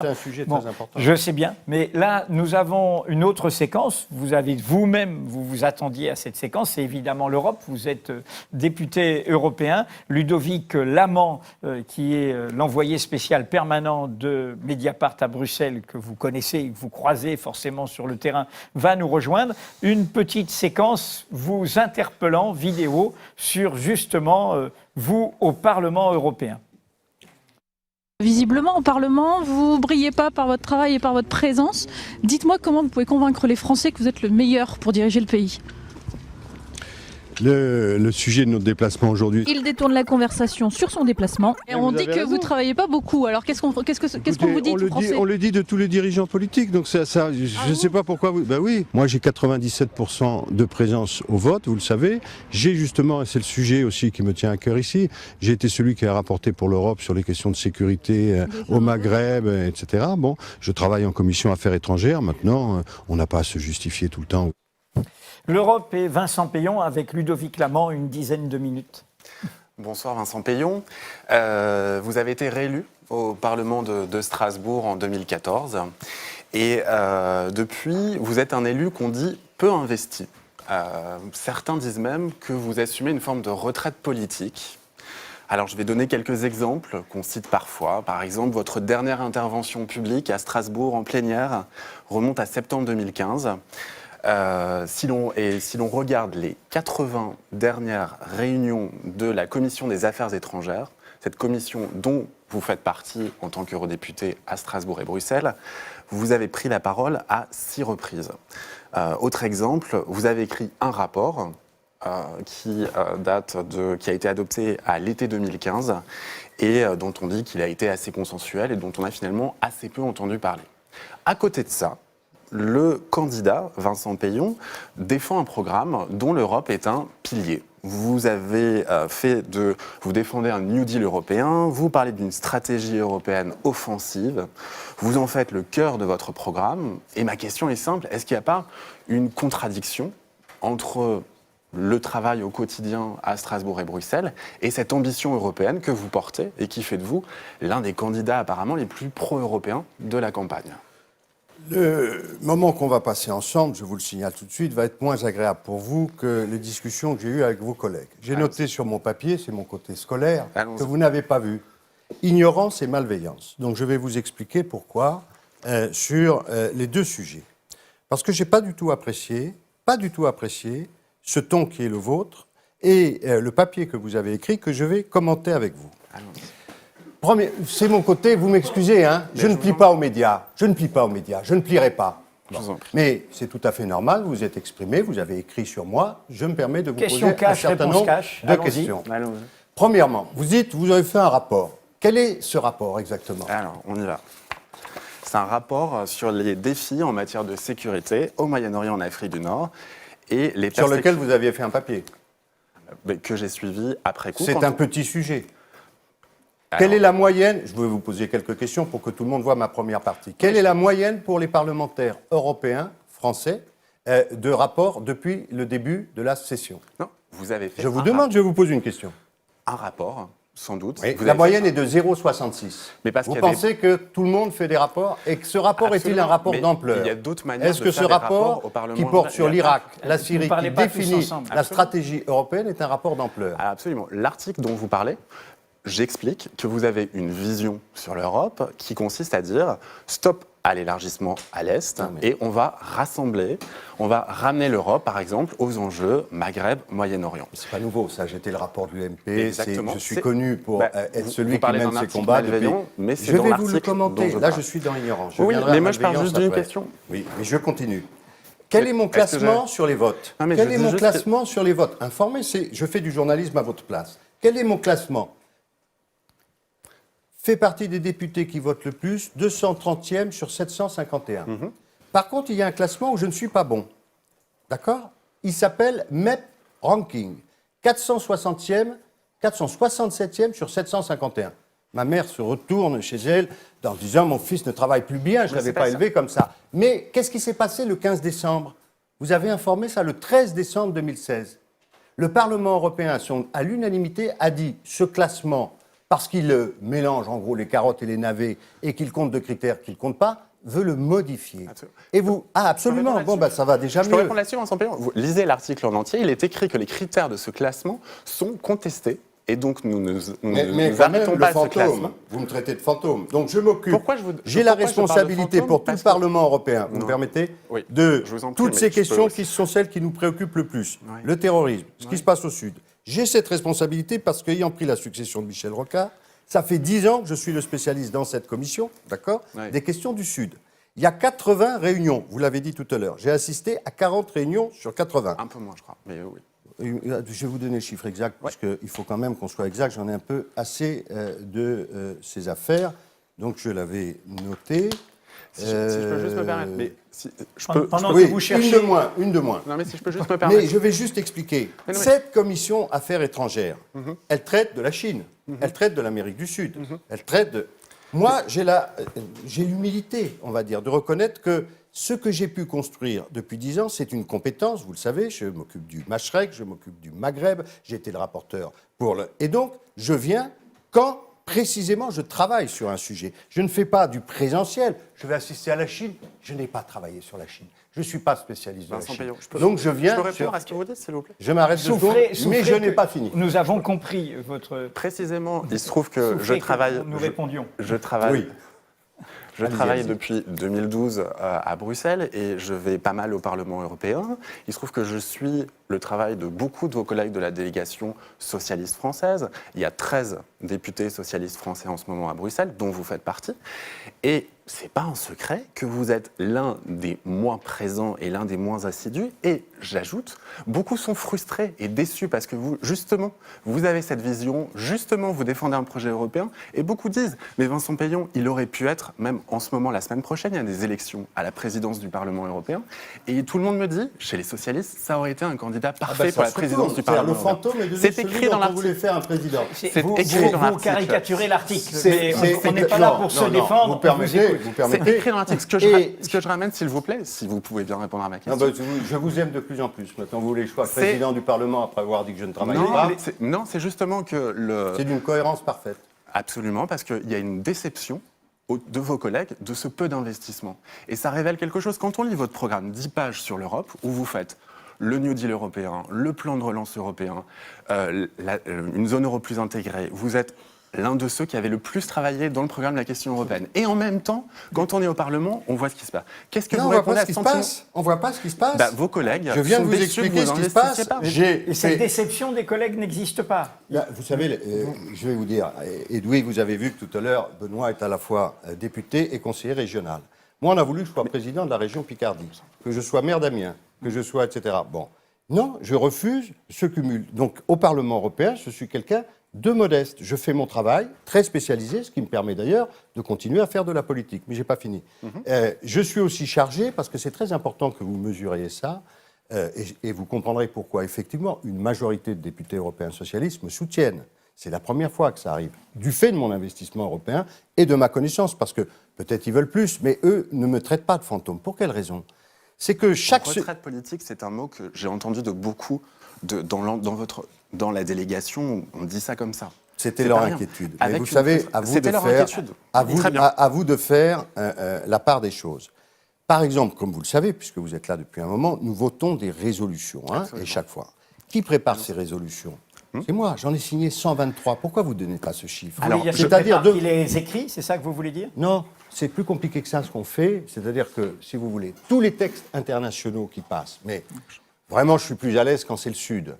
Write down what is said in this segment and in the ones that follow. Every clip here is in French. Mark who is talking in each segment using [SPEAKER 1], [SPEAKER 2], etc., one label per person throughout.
[SPEAKER 1] C'est un sujet très important.
[SPEAKER 2] Je sais bien, mais là, nous avons une autre séquence. Vous avez vous-même, vous vous attendiez à cette séquence. C'est évidemment l'Europe. Vous êtes député européen. Ludovic Lamant, qui est l'envoyé spécial permanent de Mediapart à Bruxelles, que vous connaissez, que vous croisez forcément sur le terrain, va nous rejoindre. Une petite séquence vous interpellant, vidéo, sur justement vous au Parlement européen.
[SPEAKER 3] Visiblement, au Parlement, vous ne brillez pas par votre travail et par votre présence. Dites-moi comment vous pouvez convaincre les Français que vous êtes le meilleur pour diriger le pays.
[SPEAKER 1] Le sujet de notre déplacement aujourd'hui.
[SPEAKER 3] Il détourne la conversation sur son déplacement. Et on dit que vous ne travaillez pas beaucoup. Alors qu'est-ce qu'on vous dit, aux Français ?
[SPEAKER 1] On le dit de tous les dirigeants politiques. Donc ça je ne sais pas pourquoi vous... Ben oui, moi j'ai 97% de présence au vote, vous le savez. J'ai justement, et c'est le sujet aussi qui me tient à cœur ici, j'ai été celui qui a rapporté pour l'Europe sur les questions de sécurité au Maghreb, etc. Bon, je travaille en commission affaires étrangères. Maintenant, on n'a pas à se justifier tout le temps.
[SPEAKER 2] L'Europe et Vincent Peillon avec Ludovic Lamant, une dizaine de minutes.
[SPEAKER 4] Bonsoir Vincent Peillon. Vous avez été réélu au Parlement de Strasbourg en 2014 et depuis, vous êtes un élu qu'on dit peu investi. Certains disent même que vous assumez une forme de retraite politique. Alors je vais donner quelques exemples qu'on cite parfois. Par exemple, votre dernière intervention publique à Strasbourg en plénière remonte à septembre 2015. Si l'on regarde les 80 dernières réunions de la Commission des Affaires étrangères, cette commission dont vous faites partie en tant qu'eurodéputé à Strasbourg et Bruxelles, vous avez pris la parole à 6 reprises. Autre exemple, vous avez écrit un rapport qui a été adopté à l'été 2015 et dont on dit qu'il a été assez consensuel et dont on a finalement assez peu entendu parler. À côté de ça, le candidat, Vincent Peillon, défend un programme dont l'Europe est un pilier. Vous défendez un New Deal européen, vous parlez d'une stratégie européenne offensive, vous en faites le cœur de votre programme. Et ma question est simple, est-ce qu'il n'y a pas une contradiction entre le travail au quotidien à Strasbourg et Bruxelles et cette ambition européenne que vous portez et qui fait de vous l'un des candidats apparemment les plus pro-européens de la campagne ?
[SPEAKER 1] Le moment qu'on va passer ensemble, je vous le signale tout de suite, va être moins agréable pour vous que les discussions que j'ai eues avec vos collègues. J'ai noté sur mon papier, c'est mon côté scolaire, que vous n'avez pas vu. Ignorance et malveillance. Donc je vais vous expliquer pourquoi sur les deux sujets. Parce que je n'ai pas du tout apprécié ce ton qui est le vôtre et le papier que vous avez écrit que je vais commenter avec vous. C'est mon côté, vous m'excusez, hein, je ne plie pas aux médias, je ne plierai pas. Bon. Mais c'est tout à fait normal, vous êtes exprimé, vous avez écrit sur moi, je me permets de vous poser un certain nombre de questions. Premièrement, vous dites, vous avez fait un rapport. Quel est ce rapport exactement ?
[SPEAKER 4] Alors, on y va. C'est un rapport sur les défis en matière de sécurité au Moyen-Orient, en Afrique du Nord, et les
[SPEAKER 1] sur lequel vous aviez fait un papier.
[SPEAKER 4] Que j'ai suivi après coup.
[SPEAKER 1] C'est un petit sujet. Quelle est la moyenne ? Je vais vous poser quelques questions pour que tout le monde voit ma première partie. Quelle est la moyenne pour les parlementaires européens, français, de rapport depuis le début de la session ?
[SPEAKER 4] Non, vous avez fait.
[SPEAKER 1] Je vous demande, je vous pose une question.
[SPEAKER 4] Un rapport, sans doute.
[SPEAKER 1] Oui, la moyenne est de 0,66.
[SPEAKER 4] Mais parce
[SPEAKER 1] vous pensez que tout le monde fait des rapports et que ce rapport est-il un rapport d'ampleur ?
[SPEAKER 4] Il y a d'autres manières.
[SPEAKER 1] Est-ce que ce rapport qui porte sur l'Irak, la Syrie, qui définit la stratégie européenne est un rapport d'ampleur ?
[SPEAKER 4] Absolument. L'article dont vous parlez, j'explique que vous avez une vision sur l'Europe qui consiste à dire stop à l'élargissement à l'Est et on va ramener l'Europe, par exemple, aux enjeux Maghreb, Moyen-Orient.
[SPEAKER 1] C'est pas nouveau, ça. J'étais le rapport de l'UMP. Je suis connu pour être celui qui mène ces combats.
[SPEAKER 4] Mais
[SPEAKER 1] je vais vous le commenter. Là, je suis dans l'ignorance.
[SPEAKER 4] Oui, mais moi, je parle juste d'une question.
[SPEAKER 1] Oui, mais je continue. Quel est mon classement sur les votes ? Quel est mon classement sur les votes ? Informez, je fais du journalisme à votre place. Quel est mon classement ? Fait partie des députés qui votent le plus, 230e sur 751. Par contre, il y a un classement où je ne suis pas bon. D'accord ? Il s'appelle MEP Ranking. 467e sur 751. Ma mère se retourne chez elle en disant « Mon fils ne travaille plus bien, je ne l'avais pas élevé comme ça. » Mais qu'est-ce qui s'est passé le 15 décembre ? Vous avez informé ça le 13 décembre 2016. Le Parlement européen, à l'unanimité, a dit « Ce classement parce qu'il mélange en gros les carottes et les navets et qu'il compte de critères qu'il ne compte pas, veut le modifier.
[SPEAKER 4] Absolument.
[SPEAKER 1] Et vous... Ah, absolument. Bon, ça va déjà
[SPEAKER 4] Je
[SPEAKER 1] mieux.
[SPEAKER 4] peux répondre là-dessus, Vincent Payon. Vous lisez l'article en entier, il est écrit que les critères de ce classement sont contestés. Et donc, nous ne
[SPEAKER 1] mais
[SPEAKER 4] nous
[SPEAKER 1] quand même,
[SPEAKER 4] arrêtons
[SPEAKER 1] le
[SPEAKER 4] pas à ce
[SPEAKER 1] fantôme,
[SPEAKER 4] classement.
[SPEAKER 1] vous me traitez de fantôme. Donc je m'occupe. J'ai la
[SPEAKER 4] pourquoi je parle de
[SPEAKER 1] responsabilité
[SPEAKER 4] fantôme
[SPEAKER 1] pour tout le
[SPEAKER 4] parce que-
[SPEAKER 1] Parlement européen, vous me
[SPEAKER 4] Non.
[SPEAKER 1] permettez,
[SPEAKER 4] Oui,
[SPEAKER 1] de
[SPEAKER 4] je vous en prie,
[SPEAKER 1] toutes
[SPEAKER 4] mais
[SPEAKER 1] ces
[SPEAKER 4] je peux
[SPEAKER 1] questions
[SPEAKER 4] aussi.
[SPEAKER 1] qui sont celles qui nous préoccupent le plus.
[SPEAKER 4] Oui.
[SPEAKER 1] Le terrorisme, ce qui
[SPEAKER 4] Oui.
[SPEAKER 1] se passe au Sud. J'ai cette responsabilité parce qu'ayant pris la succession de Michel Rocard, ça fait 10 ans que je suis le spécialiste dans cette commission, d'accord,
[SPEAKER 4] Oui.
[SPEAKER 1] des questions du Sud. Il y a 80 réunions, vous l'avez dit tout à l'heure. J'ai assisté à 40 réunions sur 80.
[SPEAKER 4] Un peu moins, je crois. Mais oui.
[SPEAKER 1] Je vais vous donner le chiffre exact, parce qu'il faut quand même qu'on soit exact. J'en ai un peu assez de ces affaires. Donc, je l'avais noté.
[SPEAKER 4] Si je peux juste me permettre. Mais si,
[SPEAKER 2] Pendant
[SPEAKER 1] Oui,
[SPEAKER 2] que vous cherchez...
[SPEAKER 1] une de moins.
[SPEAKER 4] Non, mais si je peux juste me permettre.
[SPEAKER 1] Mais je vais juste expliquer.
[SPEAKER 4] Mais non, mais-
[SPEAKER 1] Cette commission Affaires étrangères, elle traite de la Chine, elle traite de l'Amérique du Sud, elle traite de... Moi, j'ai l'humilité, on va dire, de reconnaître que ce que j'ai pu construire depuis 10 ans, c'est une compétence, vous le savez, je m'occupe du Machrek, je m'occupe du Maghreb, j'ai été le rapporteur pour le... Et donc, je viens quand, précisément, je travaille sur un sujet. Je ne fais pas du présentiel, je vais assister à la Chine, je n'ai pas travaillé sur la Chine. Je ne suis pas spécialiste de la
[SPEAKER 4] Vincent
[SPEAKER 1] Chine.
[SPEAKER 4] Payon,
[SPEAKER 1] Donc, je viens...
[SPEAKER 4] Je peux répondre à ce que vous dites, s'il vous plaît?
[SPEAKER 1] Je m'arrête de secondes, mais je n'ai pas fini.
[SPEAKER 2] Nous avons compris votre...
[SPEAKER 4] Précisément, il se trouve que je
[SPEAKER 2] soufflez que
[SPEAKER 4] travaille...
[SPEAKER 2] nous répondions.
[SPEAKER 4] Je travaille...
[SPEAKER 1] Oui.
[SPEAKER 4] Je
[SPEAKER 1] Allez-y,
[SPEAKER 4] travaille
[SPEAKER 1] allez-y.
[SPEAKER 4] depuis 2012 à Bruxelles et je vais pas mal au Parlement européen. Il se trouve que je suis le travail de beaucoup de vos collègues de la délégation socialiste française. Il y a 13 députés socialistes français en ce moment à Bruxelles, dont vous faites partie. Et c'est pas un secret que vous êtes l'un des moins présents et l'un des moins assidus. Et j'ajoute, beaucoup sont frustrés et déçus parce que vous, justement, vous avez cette vision, justement, vous défendez un projet européen. Et beaucoup disent, mais Vincent Payon, il aurait pu être, même en ce moment, la semaine prochaine, il y a des élections à la présidence du Parlement européen. Et tout le monde me dit, chez les socialistes, ça aurait été un candidat parfait pour la présidence du Parlement
[SPEAKER 1] Le fantôme est devenu
[SPEAKER 4] C'est
[SPEAKER 1] celui
[SPEAKER 4] écrit dans
[SPEAKER 1] dont on
[SPEAKER 4] l'article.
[SPEAKER 1] voulait faire un président.
[SPEAKER 4] C'est écrit dans
[SPEAKER 2] vous
[SPEAKER 4] l'article.
[SPEAKER 2] caricaturez l'article,
[SPEAKER 1] C'est-
[SPEAKER 2] mais on n'est pas là pour se défendre.
[SPEAKER 1] Vous
[SPEAKER 2] on
[SPEAKER 1] permettez,
[SPEAKER 2] écoute.
[SPEAKER 1] vous
[SPEAKER 4] C'est
[SPEAKER 1] permettez.
[SPEAKER 4] écrit dans l'article. Ce que je ramène, s'il vous plaît, si vous pouvez bien répondre à ma question.
[SPEAKER 1] Non, bah, je vous aime de plus en plus. Maintenant, vous voulez que je sois
[SPEAKER 4] C'est-
[SPEAKER 1] président du Parlement après avoir dit que je ne travaillais
[SPEAKER 4] Non,
[SPEAKER 1] pas.
[SPEAKER 4] non, c'est justement que le...
[SPEAKER 1] C'est d'une cohérence parfaite.
[SPEAKER 4] Absolument, parce qu'il y a une déception de vos collègues de ce peu d'investissement. Et ça révèle quelque chose. Quand on lit votre programme, 10 pages sur l'Europe, où vous faites le New Deal européen, le plan de relance européen, une zone euro plus intégrée, vous êtes l'un de ceux qui avait le plus travaillé dans le programme de la question européenne. Et en même temps, quand on est au Parlement, on voit ce qui se passe. Qu'est-ce que
[SPEAKER 1] Non,
[SPEAKER 4] vous
[SPEAKER 1] on voit
[SPEAKER 4] répondez
[SPEAKER 1] pas
[SPEAKER 4] à
[SPEAKER 1] ce qui se
[SPEAKER 4] sentiment
[SPEAKER 1] passe. On voit pas ce qui se passe.
[SPEAKER 4] Vos collègues
[SPEAKER 1] Je viens de
[SPEAKER 4] sont
[SPEAKER 1] vous
[SPEAKER 4] déçus
[SPEAKER 1] expliquer
[SPEAKER 4] que
[SPEAKER 1] ce
[SPEAKER 4] vous
[SPEAKER 1] qui se passe.
[SPEAKER 4] n'investissiez pas.
[SPEAKER 2] Et cette déception des collègues n'existe pas.
[SPEAKER 1] Là, vous savez, je vais vous dire, Edoui, vous avez vu que tout à l'heure, Benoît est à la fois député et conseiller régional. Moi, on a voulu que je sois président de la région Picardie, que je sois maire d'Amiens, que je sois, etc. Bon, non, je refuse ce cumul. Donc, au Parlement européen, je suis quelqu'un de modeste. Je fais mon travail, très spécialisé, ce qui me permet d'ailleurs de continuer à faire de la politique. Mais je n'ai pas fini. Je suis aussi chargé, parce que c'est très important que vous mesuriez ça, et vous comprendrez pourquoi, effectivement, une majorité de députés européens socialistes me soutiennent. C'est la première fois que ça arrive, du fait de mon investissement européen et de ma connaissance, parce que peut-être ils veulent plus, mais eux ne me traitent pas de fantôme. Pour quelle raison? C'est que chaque...
[SPEAKER 4] Retraite politique, c'est un mot que j'ai entendu de beaucoup dans la délégation. On dit ça comme ça.
[SPEAKER 1] C'était
[SPEAKER 4] C'est
[SPEAKER 1] leur
[SPEAKER 4] pas rien.
[SPEAKER 1] inquiétude. Mais
[SPEAKER 4] Avec
[SPEAKER 1] vous
[SPEAKER 4] une-
[SPEAKER 1] savez, à vous
[SPEAKER 4] C'était
[SPEAKER 1] de
[SPEAKER 4] leur
[SPEAKER 1] faire,
[SPEAKER 4] inquiétude. Très bien.
[SPEAKER 1] à vous de faire la part des choses. Par exemple, comme vous le savez, puisque vous êtes là depuis un moment, nous votons des résolutions, hein, et chaque fois. Qui prépare ces résolutions? C'est moi, j'en ai signé 123. Pourquoi vous ne donnez pas ce chiffre?
[SPEAKER 2] Alors,
[SPEAKER 1] c'est-à-dire
[SPEAKER 2] il les écrit, c'est ça que vous voulez dire?
[SPEAKER 1] Non, c'est plus compliqué que ça ce qu'on fait. C'est-à-dire que, si vous voulez, tous les textes internationaux qui passent, mais vraiment je suis plus à l'aise quand c'est le Sud,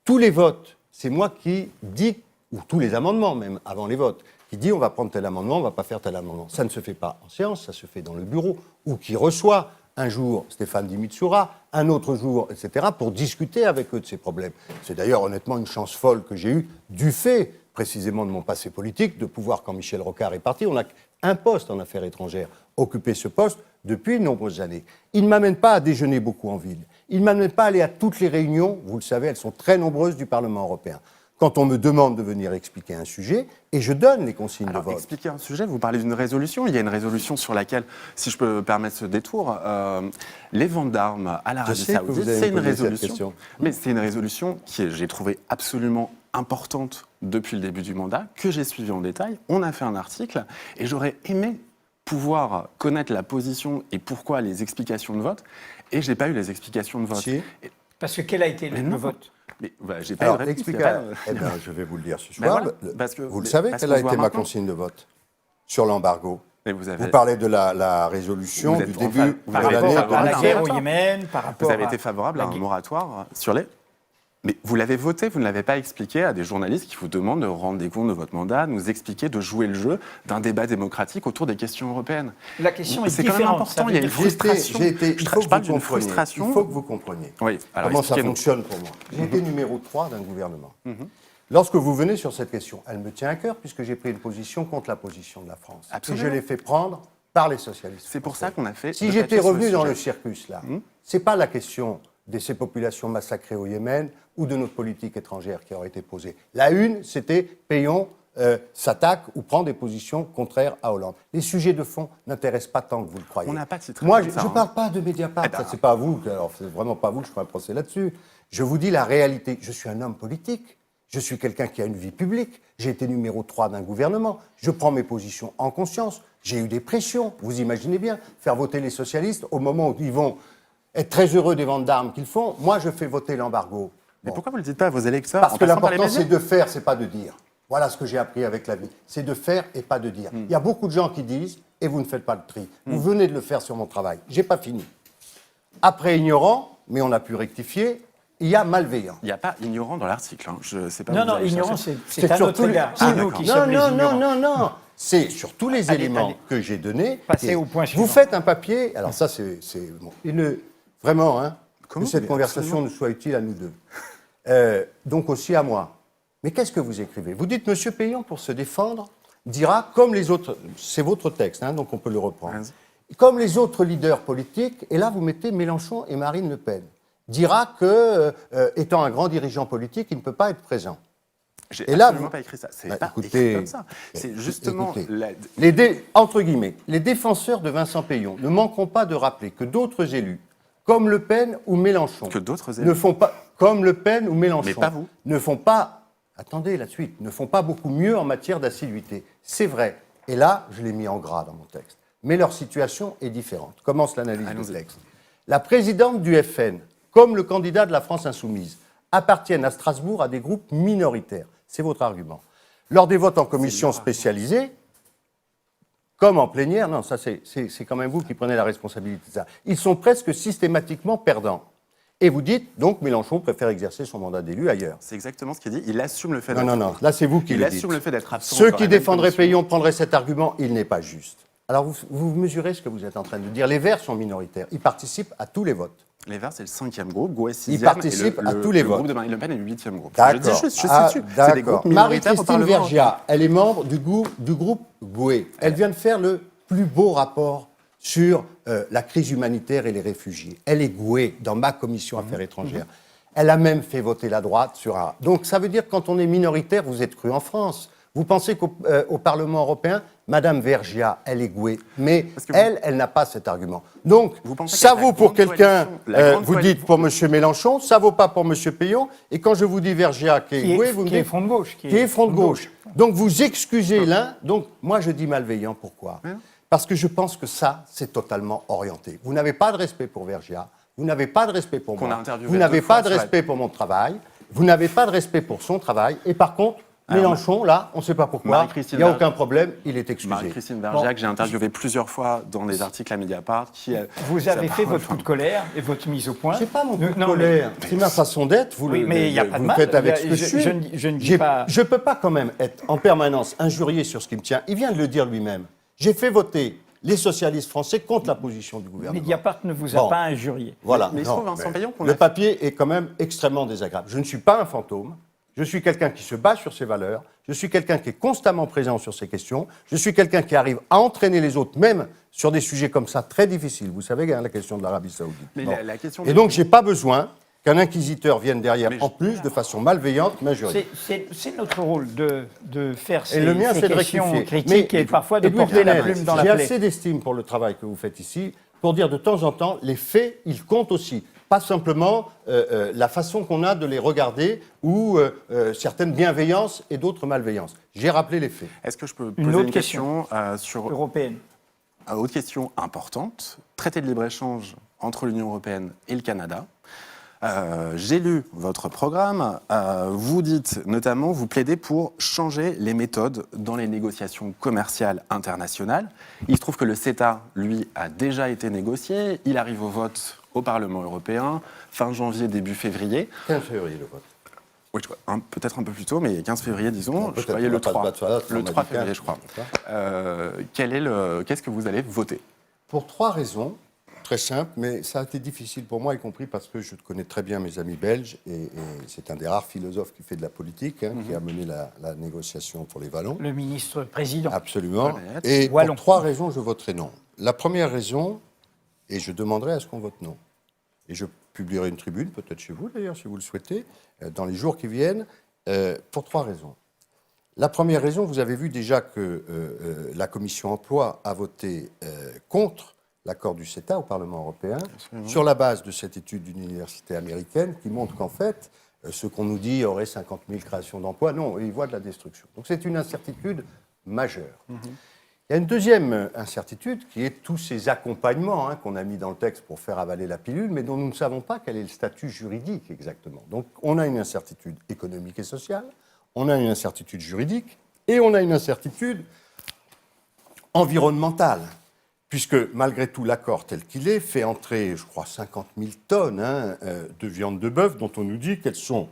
[SPEAKER 1] tous les votes, c'est moi qui dis, ou tous les amendements même, avant les votes, qui dit on va prendre tel amendement, on va pas faire tel amendement. Ça ne se fait pas en séance, ça se fait dans le bureau, ou qui reçoit un jour Stéphane Dimitsoura, un autre jour, etc., pour discuter avec eux de ces problèmes. C'est d'ailleurs honnêtement une chance folle que j'ai eue, du fait précisément de mon passé politique, de pouvoir, quand Michel Rocard est parti, on n'a qu'un poste en affaires étrangères, occupé ce poste depuis de nombreuses années. Il ne m'amène pas à déjeuner beaucoup en ville. Il ne m'amène pas à aller à toutes les réunions, vous le savez, elles sont très nombreuses du Parlement européen. Quand on me demande de venir expliquer un sujet, et je donne les consignes
[SPEAKER 4] Alors,
[SPEAKER 1] de vote.
[SPEAKER 4] expliquer un sujet, vous parlez d'une résolution. Il y a une résolution sur laquelle, si je peux me permettre ce détour, les ventes d'armes à l'Arabie
[SPEAKER 1] sais que vous
[SPEAKER 4] Saoudite,
[SPEAKER 1] allez
[SPEAKER 4] c'est
[SPEAKER 1] me
[SPEAKER 4] une
[SPEAKER 1] poser cette
[SPEAKER 4] résolution.
[SPEAKER 1] question.
[SPEAKER 4] Mais c'est une résolution qui, j'ai trouvé absolument importante depuis le début du mandat, que j'ai suivie en détail. On a fait un article et j'aurais aimé pouvoir connaître la position et pourquoi les explications de vote, et je n'ai pas eu les explications de vote.
[SPEAKER 1] Si.
[SPEAKER 2] Parce que quel a été le vote?
[SPEAKER 4] Mais voilà, j'ai pas
[SPEAKER 1] Alors,
[SPEAKER 4] eu de réponse,
[SPEAKER 1] expliquez.
[SPEAKER 4] il y a pas-
[SPEAKER 1] Eh bien, je vais vous le dire ce
[SPEAKER 4] Ben
[SPEAKER 1] soir.
[SPEAKER 4] voilà, parce que-
[SPEAKER 1] Vous le savez,
[SPEAKER 4] parce
[SPEAKER 1] quelle
[SPEAKER 4] qu'on
[SPEAKER 1] a
[SPEAKER 4] se voit
[SPEAKER 1] été ma
[SPEAKER 4] maintenant.
[SPEAKER 1] consigne de vote sur l'embargo.
[SPEAKER 4] Mais vous avez,
[SPEAKER 1] Vous parlez de la résolution
[SPEAKER 4] Vous
[SPEAKER 1] du
[SPEAKER 4] êtes
[SPEAKER 1] début
[SPEAKER 4] par
[SPEAKER 1] de
[SPEAKER 2] Par
[SPEAKER 1] l'année.
[SPEAKER 2] rapport à la
[SPEAKER 4] Par
[SPEAKER 2] guerre
[SPEAKER 4] rapport-
[SPEAKER 2] au Yémen, par rapport
[SPEAKER 4] vous avez
[SPEAKER 2] à
[SPEAKER 4] été favorable à
[SPEAKER 2] la
[SPEAKER 4] un
[SPEAKER 2] guerre.
[SPEAKER 4] moratoire sur les... Mais vous l'avez voté, vous ne l'avez pas expliqué à des journalistes qui vous demandent de rendre des comptes de votre mandat, de nous expliquer, de jouer le jeu d'un débat démocratique autour des questions européennes.
[SPEAKER 2] La question est
[SPEAKER 4] C'est quand même
[SPEAKER 2] différente.
[SPEAKER 4] important,
[SPEAKER 2] Ça veut
[SPEAKER 4] il y a une
[SPEAKER 2] dire-
[SPEAKER 4] frustration.
[SPEAKER 1] Il faut
[SPEAKER 4] Je
[SPEAKER 1] que
[SPEAKER 4] parle
[SPEAKER 1] vous
[SPEAKER 4] d'une
[SPEAKER 1] compreniez.
[SPEAKER 4] frustration.
[SPEAKER 1] Il faut que vous compreniez.
[SPEAKER 4] Oui, alors
[SPEAKER 1] Comment ça
[SPEAKER 4] expliquez-nous.
[SPEAKER 1] fonctionne pour moi. J'ai été numéro 3 d'un gouvernement. Lorsque vous venez sur cette question, elle me tient à cœur puisque j'ai pris une position contre la position de la France.
[SPEAKER 4] Absolument.
[SPEAKER 1] Et je l'ai fait prendre par les socialistes.
[SPEAKER 4] C'est pour
[SPEAKER 1] français.
[SPEAKER 4] ça qu'on a fait...
[SPEAKER 1] Si
[SPEAKER 4] deux
[SPEAKER 1] j'étais
[SPEAKER 4] papiers sur le
[SPEAKER 1] revenu dans
[SPEAKER 4] sujet.
[SPEAKER 1] le circus, là, c'est pas la question de ces populations massacrées au Yémen ou de notre politique étrangère qui aurait été posée. La une, c'était Péillon s'attaque ou prend des positions contraires à Hollande. Les sujets de fond n'intéressent pas tant que vous le croyez.
[SPEAKER 4] On n'a pas titré
[SPEAKER 1] Moi,
[SPEAKER 4] comme
[SPEAKER 1] je
[SPEAKER 4] ça,
[SPEAKER 1] ne
[SPEAKER 4] hein.
[SPEAKER 1] parle pas de Mediapart,
[SPEAKER 4] Eh ben,
[SPEAKER 1] ça c'est pas à vous, alors c'est vraiment pas à vous que je ferai un procès là-dessus. Je vous dis la réalité. Je suis un homme politique. Je suis quelqu'un qui a une vie publique. J'ai été numéro 3 d'un gouvernement. Je prends mes positions en conscience. J'ai eu des pressions. Vous imaginez bien, faire voter les socialistes au moment où ils vont être très heureux des ventes d'armes qu'ils font. Moi, je fais voter l'embargo.
[SPEAKER 4] Mais
[SPEAKER 1] Bon.
[SPEAKER 4] pourquoi vous ne le dites pas à vos électeurs
[SPEAKER 1] Parce
[SPEAKER 4] en
[SPEAKER 1] que
[SPEAKER 4] passant par les
[SPEAKER 1] l'important,
[SPEAKER 4] médias
[SPEAKER 1] c'est de faire, c'est pas de dire. Voilà ce que j'ai appris avec la vie. C'est de faire et pas de dire. Il y a beaucoup de gens qui disent, et vous ne faites pas le tri. Vous venez de le faire sur mon travail. J'ai pas fini. Après ignorant, mais on a pu rectifier, il y a malveillant.
[SPEAKER 4] Il n'y a pas ignorant dans l'article. Hein. Je sais pas.
[SPEAKER 2] Non,
[SPEAKER 4] où vous
[SPEAKER 2] non,
[SPEAKER 4] allez
[SPEAKER 2] ignorant,
[SPEAKER 4] chercher.
[SPEAKER 2] c'est à
[SPEAKER 1] sur
[SPEAKER 2] notre
[SPEAKER 1] tous les-
[SPEAKER 2] égard.
[SPEAKER 1] Ah,
[SPEAKER 2] C'est nous
[SPEAKER 4] d'accord.
[SPEAKER 2] qui
[SPEAKER 1] Non,
[SPEAKER 2] sommes les
[SPEAKER 1] non,
[SPEAKER 2] ignorants.
[SPEAKER 1] non, non, non. C'est sur tous les
[SPEAKER 2] Allez,
[SPEAKER 1] éléments
[SPEAKER 2] allez.
[SPEAKER 1] que j'ai donnés.
[SPEAKER 2] Passez
[SPEAKER 1] Et
[SPEAKER 2] au point
[SPEAKER 1] Vous
[SPEAKER 2] suivant.
[SPEAKER 1] faites un papier. Alors ça, c'est bon. Vraiment, hein,
[SPEAKER 4] Comment
[SPEAKER 1] que cette
[SPEAKER 4] Mais
[SPEAKER 1] conversation
[SPEAKER 4] absolument.
[SPEAKER 1] nous soit utile à nous deux. Donc aussi à moi. Mais qu'est-ce que vous écrivez? Vous dites, Monsieur Péillon, pour se défendre, dira, comme les autres, c'est votre texte, hein, donc on peut le reprendre,
[SPEAKER 4] Vas-y.
[SPEAKER 1] comme les autres leaders politiques, et là vous mettez Mélenchon et Marine Le Pen, dira que, étant un grand dirigeant politique, il ne peut pas être présent.
[SPEAKER 4] J'ai
[SPEAKER 1] Et là,
[SPEAKER 4] absolument
[SPEAKER 1] vous-
[SPEAKER 4] pas écrit ça. C'est
[SPEAKER 1] Bah,
[SPEAKER 4] pas
[SPEAKER 1] écoutez,
[SPEAKER 4] écrit comme ça. C'est justement...
[SPEAKER 1] Écoutez. Entre guillemets, les défenseurs de Vincent Péillon ne manqueront pas de rappeler que d'autres élus, comme Le Pen ou Mélenchon,
[SPEAKER 4] Que d'autres
[SPEAKER 1] ne
[SPEAKER 4] élus.
[SPEAKER 1] font pas, comme Le Pen ou Mélenchon,
[SPEAKER 4] Mais pas vous.
[SPEAKER 1] ne font pas, attendez la suite, ne font pas beaucoup mieux en matière d'assiduité. C'est vrai. Et là, je l'ai mis en gras dans mon texte. Mais leur situation est différente. Commence l'analyse du
[SPEAKER 4] Allons-y.
[SPEAKER 1] texte. La présidente du FN, comme le candidat de la France insoumise, appartiennent à Strasbourg à des groupes minoritaires. C'est votre argument. Lors des votes en commission spécialisée, comme en plénière, non, ça c'est quand même vous qui prenez la responsabilité de ça. Ils sont presque systématiquement perdants. Et vous dites, donc Mélenchon préfère exercer son mandat d'élu ailleurs.
[SPEAKER 4] C'est exactement ce qu'il dit. Il assume le fait
[SPEAKER 1] Non,
[SPEAKER 4] d'être...
[SPEAKER 1] non, non, là c'est vous qui
[SPEAKER 4] Il
[SPEAKER 1] le dites.
[SPEAKER 4] assume le fait d'être absent.
[SPEAKER 1] Ceux
[SPEAKER 4] dans
[SPEAKER 1] qui
[SPEAKER 4] la même
[SPEAKER 1] défendraient
[SPEAKER 4] commission.
[SPEAKER 1] Péillon prendraient cet argument, il n'est pas juste. Alors vous mesurez ce que vous êtes en train de dire. Les Verts sont minoritaires, ils participent à tous les votes.
[SPEAKER 4] Les Verts, c'est le 5e groupe. Gouet, 6e.
[SPEAKER 1] Ils participent à tous les
[SPEAKER 4] le
[SPEAKER 1] votes.
[SPEAKER 4] groupe de Marine Le Pen est le 8e groupe.
[SPEAKER 1] D'accord.
[SPEAKER 4] Je dis juste, je
[SPEAKER 1] Ah,
[SPEAKER 4] situe. C'est des
[SPEAKER 1] d'accord.
[SPEAKER 4] groupes minoritaires au
[SPEAKER 1] Marie-Christine
[SPEAKER 4] Parlement.
[SPEAKER 1] Vergia, elle est membre du groupe Gouet. Elle vient de faire le plus beau rapport sur la crise humanitaire et les réfugiés. Elle est Gouet dans ma commission Affaires étrangères. Elle a même fait voter la droite sur un... Donc ça veut dire que quand on est minoritaire, vous êtes cru en France. Vous pensez qu'au Parlement européen, Madame Vergia, elle est Gouet. Mais
[SPEAKER 4] que
[SPEAKER 1] elle n'a pas cet argument. Donc,
[SPEAKER 4] Vous pensez
[SPEAKER 1] ça
[SPEAKER 4] qu'avec la
[SPEAKER 1] vaut pour
[SPEAKER 4] grande
[SPEAKER 1] quelqu'un,
[SPEAKER 4] coalition, la grande
[SPEAKER 1] vous dites pour M. Mélenchon, ça vaut pas pour M. Péillon. Et quand je vous dis Vergia qui est Gouet, vous me
[SPEAKER 2] qui est
[SPEAKER 1] dites...
[SPEAKER 2] front de gauche.
[SPEAKER 1] Qui est front de gauche. Donc vous excusez l'un. Donc moi je dis malveillant. Pourquoi? Parce que je pense que ça, c'est totalement orienté. Vous n'avez pas de respect pour Vergia. Vous n'avez pas de respect pour
[SPEAKER 4] Qu'on a
[SPEAKER 1] moi.
[SPEAKER 4] interviewé
[SPEAKER 1] Vous n'avez
[SPEAKER 4] deux
[SPEAKER 1] pas
[SPEAKER 4] fois
[SPEAKER 1] de
[SPEAKER 4] sur la-
[SPEAKER 1] respect pour mon travail. Vous n'avez pas de respect pour son travail. Et par contre, Mélenchon, là, on ne sait pas pourquoi,
[SPEAKER 4] Marie-Christine
[SPEAKER 1] il n'y a
[SPEAKER 4] Vergia.
[SPEAKER 1] aucun problème, il est excusé.
[SPEAKER 4] Marie-Christine Vergia, que j'ai interviewé plusieurs fois dans des articles à Mediapart, qui...
[SPEAKER 2] Vous avez fait votre coup de colère et votre mise au point.
[SPEAKER 1] C'est pas mon coup de
[SPEAKER 2] Non,
[SPEAKER 1] colère, c'est ma façon d'être. Vous
[SPEAKER 2] Oui,
[SPEAKER 1] le,
[SPEAKER 2] mais il y a
[SPEAKER 1] vous
[SPEAKER 2] pas de
[SPEAKER 1] le
[SPEAKER 2] mal.
[SPEAKER 1] faites avec
[SPEAKER 2] Il y a-
[SPEAKER 1] ce que je suis.
[SPEAKER 2] je ne dis pas-
[SPEAKER 1] Je ne peux pas quand même être en permanence injurié sur ce qui me tient. Il vient de le dire lui-même. J'ai fait voter les socialistes français contre la position du gouvernement.
[SPEAKER 2] Mediapart ne vous a
[SPEAKER 1] Bon.
[SPEAKER 2] pas injurié.
[SPEAKER 1] Voilà.
[SPEAKER 4] Mais il se
[SPEAKER 1] Non,
[SPEAKER 4] trouve, Vincent
[SPEAKER 1] mais
[SPEAKER 4] Péillon, qu'on
[SPEAKER 1] le
[SPEAKER 4] a-
[SPEAKER 1] papier est quand même extrêmement désagréable. Je ne suis pas un fantôme. Je suis quelqu'un qui se bat sur ses valeurs. Je suis quelqu'un qui est constamment présent sur ces questions. Je suis quelqu'un qui arrive à entraîner les autres, même sur des sujets comme ça très difficiles. Vous savez, la question de l'Arabie Saoudite.
[SPEAKER 4] Mais
[SPEAKER 1] Bon.
[SPEAKER 4] la question
[SPEAKER 1] Et
[SPEAKER 4] de-
[SPEAKER 1] donc, je n'ai pas besoin qu'un inquisiteur vienne derrière,
[SPEAKER 4] Mais
[SPEAKER 1] en plus, de façon malveillante, m'injurier.
[SPEAKER 2] C'est notre rôle de faire
[SPEAKER 1] Et le mien,
[SPEAKER 2] ces
[SPEAKER 1] c'est de
[SPEAKER 2] questions
[SPEAKER 1] rectifier.
[SPEAKER 2] critiques et parfois de
[SPEAKER 1] Louis
[SPEAKER 2] porter la
[SPEAKER 1] Plenel,
[SPEAKER 2] plume dans la
[SPEAKER 1] j'ai
[SPEAKER 2] plaie.
[SPEAKER 1] assez d'estime pour le travail que vous faites ici, pour dire de temps en temps, les faits, ils comptent aussi. pas simplement la façon qu'on a de les regarder ou certaines bienveillances et d'autres malveillances. J'ai rappelé les faits.
[SPEAKER 4] Est-ce que je peux poser une question sur...
[SPEAKER 2] Européenne.
[SPEAKER 4] Autre question importante, traité de libre-échange entre l'Union européenne et le Canada. J'ai lu votre programme, vous dites notamment, vous plaidez pour changer les méthodes dans les négociations commerciales internationales. Il se trouve que le CETA, lui, a déjà été négocié, il arrive au vote au Parlement européen, fin janvier, début février.
[SPEAKER 1] 15 février le vote.
[SPEAKER 4] Oui, peut-être un peu plus tôt, mais 15 février, disons.
[SPEAKER 1] Non,
[SPEAKER 4] je croyais le 3. Le 3 février,
[SPEAKER 1] 15,
[SPEAKER 4] je crois. Qu'est-ce que vous allez voter?
[SPEAKER 1] Pour 3 raisons, très simples, mais ça a été difficile pour moi, y compris parce que je connais très bien mes amis belges, et c'est un des rares philosophes qui fait de la politique, qui a mené la négociation pour les Wallons.
[SPEAKER 2] Le ministre-président.
[SPEAKER 1] Absolument.
[SPEAKER 4] Ouais,
[SPEAKER 1] Et
[SPEAKER 2] Wallon.
[SPEAKER 1] pour 3 raisons, je voterai non. La première raison, et je demanderai à ce qu'on vote non. Et je publierai une tribune, peut-être chez vous d'ailleurs, si vous le souhaitez, dans les jours qui viennent, pour 3 raisons. La première raison, vous avez vu déjà que la Commission emploi a voté contre l'accord du CETA au Parlement européen, sur la base de cette étude d'une université américaine qui montre qu'en fait, ce qu'on nous dit aurait 50 000 créations d'emplois, non, ils voient de la destruction. Donc c'est une incertitude majeure. Il y a une deuxième incertitude qui est tous ces accompagnements qu'on a mis dans le texte pour faire avaler la pilule, mais dont nous ne savons pas quel est le statut juridique exactement. Donc on a une incertitude économique et sociale, on a une incertitude juridique et on a une incertitude environnementale, puisque malgré tout l'accord tel qu'il est fait entrer, je crois, 50 000 tonnes de viande de bœuf dont on nous dit qu'elles sont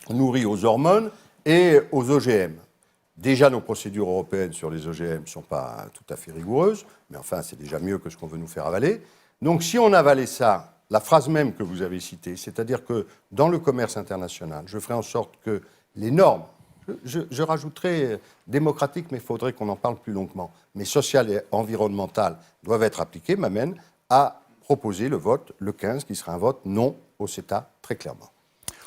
[SPEAKER 1] nourries aux hormones et aux OGM. Déjà, nos procédures européennes sur les OGM ne sont pas tout à fait rigoureuses, mais enfin, c'est déjà mieux que ce qu'on veut nous faire avaler. Donc, si on avalait ça, la phrase même que vous avez citée, c'est-à-dire que dans le commerce international, je ferai en sorte que les normes, je rajouterai démocratique, mais il faudrait qu'on en parle plus longuement, mais sociales et environnementales doivent être appliquées, m'amène à proposer le vote, le 15, qui sera un vote non au CETA, très clairement.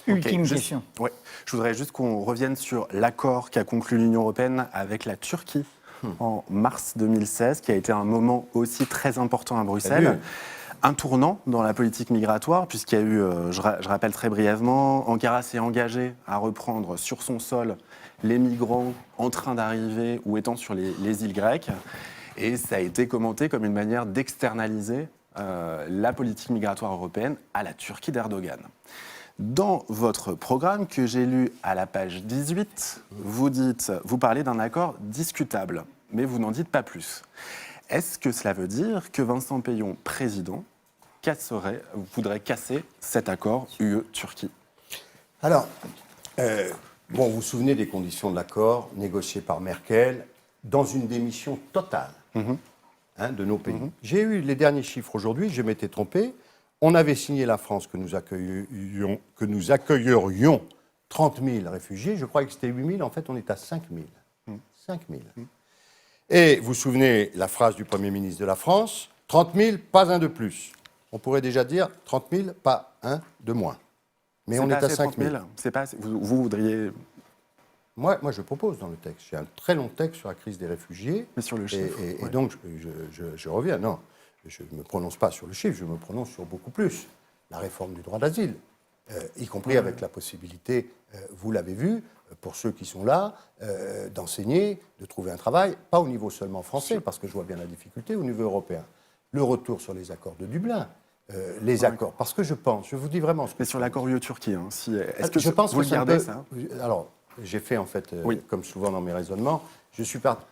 [SPEAKER 2] Ultime question.
[SPEAKER 4] Ouais. Je voudrais juste qu'on revienne sur l'accord qu'a conclu l'Union européenne avec la Turquie en mars 2016, qui a été un moment aussi très important à Bruxelles. Un tournant dans la politique migratoire, puisqu'il y a eu, je rappelle très brièvement, Ankara s'est engagé à reprendre sur son sol les migrants en train d'arriver ou étant sur les îles grecques. Et ça a été commenté comme une manière d'externaliser la politique migratoire européenne à la Turquie d'Erdogan. Dans votre programme que j'ai lu à la page 18, vous parlez d'un accord discutable, mais vous n'en dites pas plus. Est-ce que cela veut dire que Vincent Peillon, président, voudrait casser cet accord UE-Turquie?
[SPEAKER 1] Alors, vous vous souvenez des conditions de l'accord négocié par Merkel dans une démission totale de nos pays. J'ai eu les derniers chiffres aujourd'hui, je m'étais trompé. On avait signé la France que nous accueillerions 30 000 réfugiés. Je croyais que c'était 8 000. En fait, on est à 5 000. 5 000. Et vous vous souvenez la phrase du Premier ministre de la France, 30 000, pas un de plus. On pourrait déjà dire 30 000, pas un de moins. Mais on est à 5 000.
[SPEAKER 4] C'est pas assez. Vous voudriez...
[SPEAKER 1] Moi, je propose dans le texte. J'ai un très long texte sur la crise des réfugiés.
[SPEAKER 4] Mais sur le chiffre.
[SPEAKER 1] Et donc, je reviens. Non. Je ne me prononce pas sur le chiffre, je me prononce sur beaucoup plus. La réforme du droit d'asile, y compris avec la possibilité, vous l'avez vu, pour ceux qui sont là, d'enseigner, de trouver un travail, pas au niveau seulement français, parce que je vois bien la difficulté, au niveau européen. Le retour sur les accords de Dublin, les accords, parce que je pense, je vous dis vraiment...
[SPEAKER 4] Mais sur l'accord UE-Turquie, est-ce que
[SPEAKER 1] je pense
[SPEAKER 4] vous
[SPEAKER 1] que
[SPEAKER 4] le gardez, ça?
[SPEAKER 1] Alors, j'ai fait en fait, comme souvent dans mes raisonnements,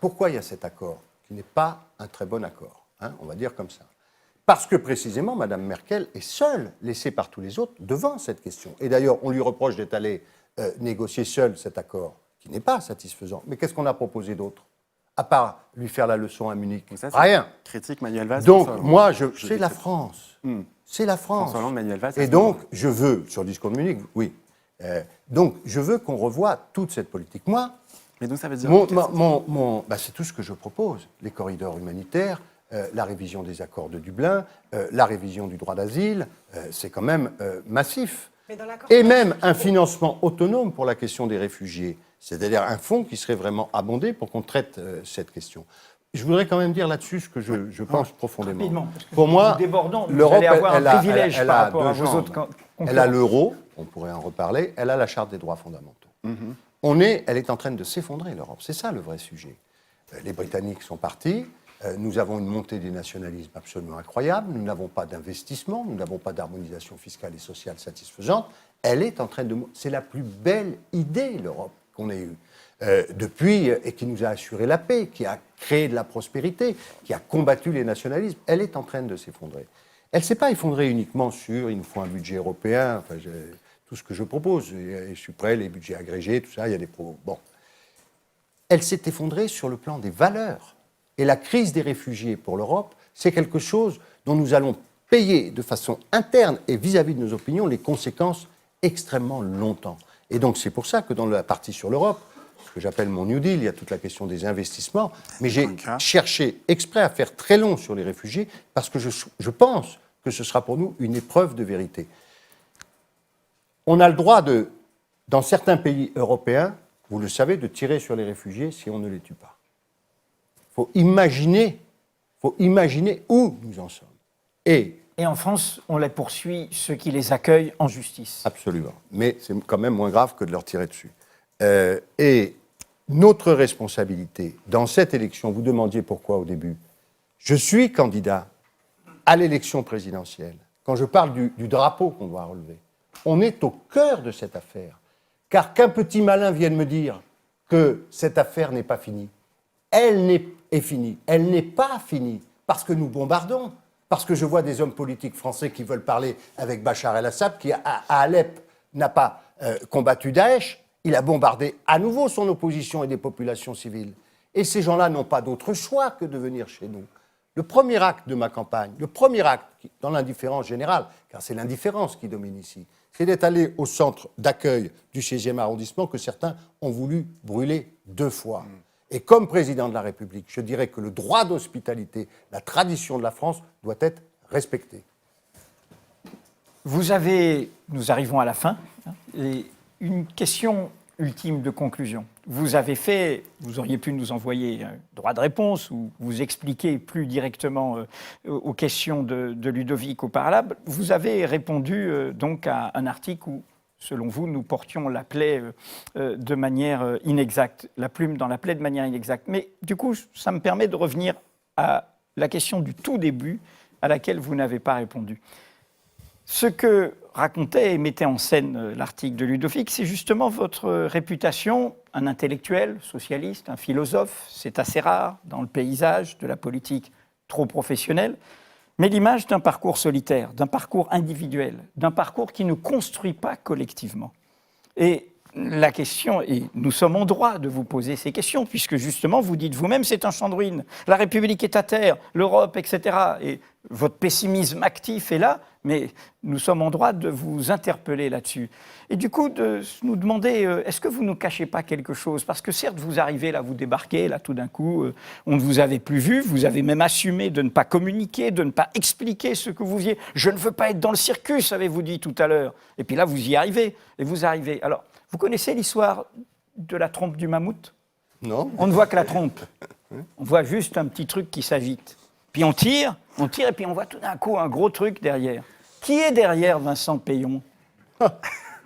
[SPEAKER 1] pourquoi il y a cet accord, qui n'est pas un très bon accord? On va dire comme ça. Parce que précisément, Mme Merkel est seule, laissée par tous les autres, devant cette question. Et d'ailleurs, on lui reproche d'être allée négocier seule cet accord, qui n'est pas satisfaisant. Mais qu'est-ce qu'on a proposé d'autre? À part lui faire la leçon à Munich.
[SPEAKER 4] Ça,
[SPEAKER 1] rien.
[SPEAKER 4] Critique Manuel Valls.
[SPEAKER 1] Donc, moi, c'est la France. C'est la France.
[SPEAKER 4] François Hollande, Manuel Valls.
[SPEAKER 1] Et donc, je veux, sur le discours de Munich, oui. Donc, je veux qu'on revoie toute cette politique. Moi,
[SPEAKER 4] mais donc ça veut dire
[SPEAKER 1] c'est tout ce que je propose. Les corridors humanitaires, la révision des accords de Dublin, la révision du droit d'asile, c'est quand même massif. Et même un financement autonome pour la question des réfugiés, c'est-à-dire un fonds qui serait vraiment abondé pour qu'on traite cette question. Je voudrais quand même dire là-dessus ce que je pense profondément.
[SPEAKER 2] Rapidement, parce que
[SPEAKER 1] pour moi,
[SPEAKER 2] l'Europe, allez avoir un privilège
[SPEAKER 1] elle
[SPEAKER 2] par
[SPEAKER 1] a
[SPEAKER 2] rapport à
[SPEAKER 1] deux
[SPEAKER 2] vos
[SPEAKER 1] jambes.
[SPEAKER 2] autres concurrents.
[SPEAKER 1] Elle a l'euro, on pourrait en reparler, elle a la charte des droits fondamentaux. Elle est en train de s'effondrer, l'Europe. C'est ça le vrai sujet. Les Britanniques sont partis. Nous avons une montée des nationalismes absolument incroyable. Nous n'avons pas d'investissement. Nous n'avons pas d'harmonisation fiscale et sociale satisfaisante. Elle est en train de... C'est la plus belle idée, l'Europe, qu'on ait eue. Depuis, et qui nous a assuré la paix, qui a créé de la prospérité, qui a combattu les nationalismes. Elle est en train de s'effondrer. Elle ne s'est pas effondrée uniquement sur « il nous faut un budget européen », enfin, tout ce que je propose. Et je suis prêt, les budgets agrégés, tout ça, il y a des... Bon. Elle s'est effondrée sur le plan des valeurs. Et la crise des réfugiés pour l'Europe, c'est quelque chose dont nous allons payer de façon interne et vis-à-vis de nos opinions les conséquences extrêmement longtemps. Et donc c'est pour ça que dans la partie sur l'Europe, ce que j'appelle mon New Deal, il y a toute la question des investissements, mais j'ai cherché exprès à faire très long sur les réfugiés parce que je pense que ce sera pour nous une épreuve de vérité. On a le droit dans certains pays européens, vous le savez, de tirer sur les réfugiés si on ne les tue pas. Il faut imaginer où nous en sommes. Et
[SPEAKER 2] en France, on les poursuit, ceux qui les accueillent, en justice.
[SPEAKER 1] Absolument. Mais c'est quand même moins grave que de leur tirer dessus. Et notre responsabilité, dans cette élection, vous demandiez pourquoi au début, je suis candidat à l'élection présidentielle. Quand je parle du drapeau qu'on doit relever, on est au cœur de cette affaire. Car qu'un petit malin vienne me dire que cette affaire n'est pas finie, elle est finie. Elle n'est pas finie parce que nous bombardons, parce que je vois des hommes politiques français qui veulent parler avec Bachar el-Assad, qui à Alep n'a pas combattu Daesh, il a bombardé à nouveau son opposition et des populations civiles. Et ces gens-là n'ont pas d'autre choix que de venir chez nous. Le premier acte de ma campagne, le premier acte, dans l'indifférence générale, car c'est l'indifférence qui domine ici, c'est d'être allé au centre d'accueil du 16e arrondissement que certains ont voulu brûler 2 fois. Et comme président de la République, je dirais que le droit d'hospitalité, la tradition de la France, doit être respecté.
[SPEAKER 2] Nous arrivons à la fin, et une question ultime de conclusion. Vous auriez pu nous envoyer un droit de réponse ou vous expliquer plus directement aux questions de Ludovic au préalable. Vous avez répondu donc à un article où, selon vous, nous portions la plaie de manière inexacte, la plume dans la plaie de manière inexacte. Mais du coup, ça me permet de revenir à la question du tout début à laquelle vous n'avez pas répondu. Ce que racontait et mettait en scène l'article de Ludovic, c'est justement votre réputation, un intellectuel, socialiste, un philosophe, c'est assez rare dans le paysage de la politique trop professionnelle, mais l'image d'un parcours solitaire, d'un parcours individuel, d'un parcours qui ne construit pas collectivement. Et la question, et nous sommes en droit de vous poser ces questions, puisque justement vous dites vous-même c'est un champ de ruines, la République est à terre, l'Europe, etc. Et votre pessimisme actif est là, mais nous sommes en droit de vous interpeller là-dessus. Et du coup, de nous demander, est-ce que vous ne nous cachez pas quelque chose ? Parce que certes, vous arrivez là, vous débarquez, là tout d'un coup, on ne vous avait plus vu, vous avez même assumé de ne pas communiquer, de ne pas expliquer ce que vous faisiez. Je ne veux pas être dans le circus, avez-vous dit tout à l'heure. Et puis là, vous y arrivez, et vous arrivez. Alors, vous connaissez l'histoire de la trompe du mammouth ?
[SPEAKER 1] Non.
[SPEAKER 2] On ne voit que la trompe. On voit juste un petit truc qui s'agite. Puis on tire, et puis on voit tout d'un coup un gros truc derrière. Qui est derrière Vincent Payon ?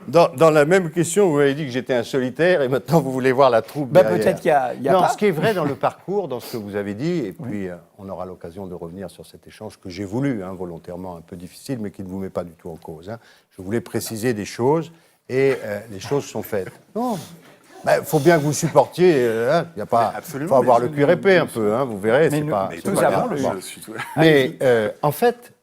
[SPEAKER 1] Dans la même question, vous m'avez dit que j'étais un solitaire, et maintenant vous voulez voir la troupe derrière.
[SPEAKER 2] Peut-être qu'il y a
[SPEAKER 1] non,
[SPEAKER 2] pas.
[SPEAKER 1] Ce qui est vrai dans le parcours, dans ce que vous avez dit, et puis on aura l'occasion de revenir sur cet échange que j'ai voulu, volontairement un peu difficile, mais qui ne vous met pas du tout en cause. Je voulais préciser des choses, et les choses sont faites. Non. Il faut bien que vous supportiez. Il faut avoir le cuir épais un peu, vous verrez. Mais en fait,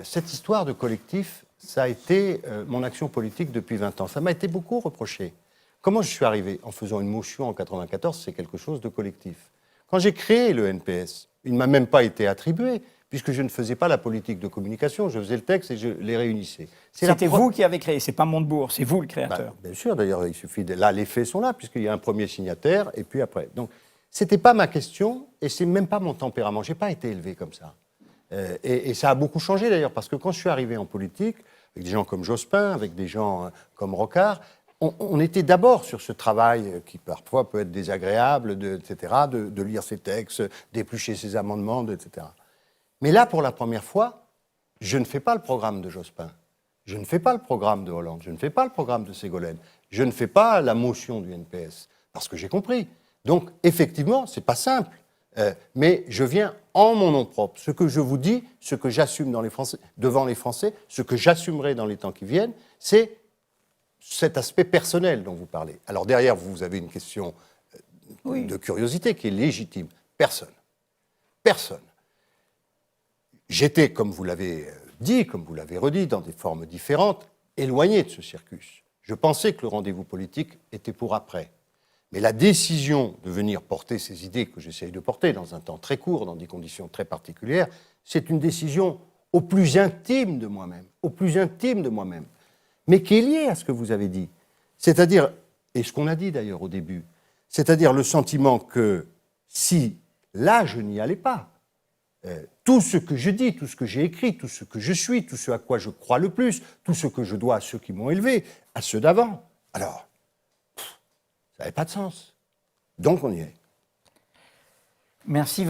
[SPEAKER 1] cette histoire de collectif, ça a été mon action politique depuis 20 ans. Ça m'a été beaucoup reproché. Comment je suis arrivé ? En faisant une motion en 1994, c'est quelque chose de collectif. Quand j'ai créé le NPS, il ne m'a même pas été attribué, puisque je ne faisais pas la politique de communication, je faisais le texte et je les réunissais.
[SPEAKER 2] C'était vous qui avez créé, c'est pas Montebourg, c'est vous le créateur.
[SPEAKER 1] Bien sûr, d'ailleurs, il suffit là, les faits sont là, puisqu'il y a un premier signataire, et puis après. Donc, c'était pas ma question, et c'est même pas mon tempérament. J'ai pas été élevé comme ça. Et ça a beaucoup changé, d'ailleurs, parce que quand je suis arrivé en politique, avec des gens comme Jospin, avec des gens comme Rocard, on était d'abord sur ce travail qui parfois peut être désagréable, etc., de lire ces textes, d'éplucher ces amendements, etc. Mais là, pour la première fois, je ne fais pas le programme de Jospin, je ne fais pas le programme de Hollande, je ne fais pas le programme de Ségolène, je ne fais pas la motion du NPS, parce que j'ai compris. Donc, effectivement, ce n'est pas simple, mais je viens en mon nom propre. Ce que je vous dis, ce que j'assume devant les Français, ce que j'assumerai dans les temps qui viennent, c'est cet aspect personnel dont vous parlez. Alors derrière, vous avez une question de curiosité qui est légitime. Personne. J'étais, comme vous l'avez dit, comme vous l'avez redit, dans des formes différentes, éloigné de ce circus. Je pensais que le rendez-vous politique était pour après. Mais la décision de venir porter ces idées que j'essaye de porter dans un temps très court, dans des conditions très particulières, c'est une décision au plus intime de moi-même, mais qui est liée à ce que vous avez dit. C'est-à-dire, et ce qu'on a dit d'ailleurs au début, c'est-à-dire le sentiment que si là je n'y allais pas, tout ce que je dis, tout ce que j'ai écrit, tout ce que je suis, tout ce à quoi je crois le plus, tout ce que je dois à ceux qui m'ont élevé, à ceux d'avant, alors, ça n'avait pas de sens. Donc on y est.
[SPEAKER 2] Merci.